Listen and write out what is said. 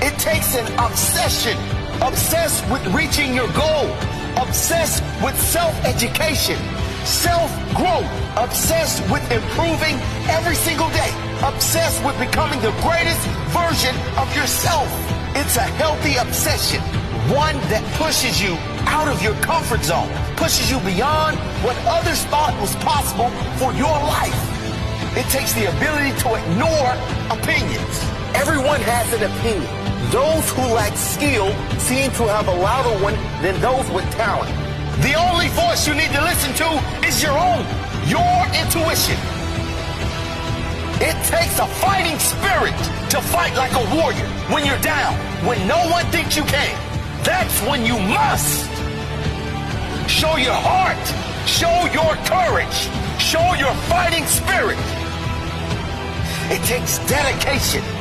It takes an obsession. Obsessed with reaching your goal. Obsessed with self-education. Self-growth. Obsessed with improving every single day. Obsessed with becoming the greatest version of yourself. It's a healthy obsession. One that pushes you out of your comfort zone. Pushes you beyond what others thought was possible for your life. It takes the ability to ignore opinions. Everyone has an opinion. Those who lack skill seem to have a louder one than those with talent. The only voice you need to listen to is your own, your intuition. It takes a fighting spirit to fight like a warrior when you're down, when no one thinks you can. That's when you must show your heart, show your courage, show your fighting spirit. It takes dedication.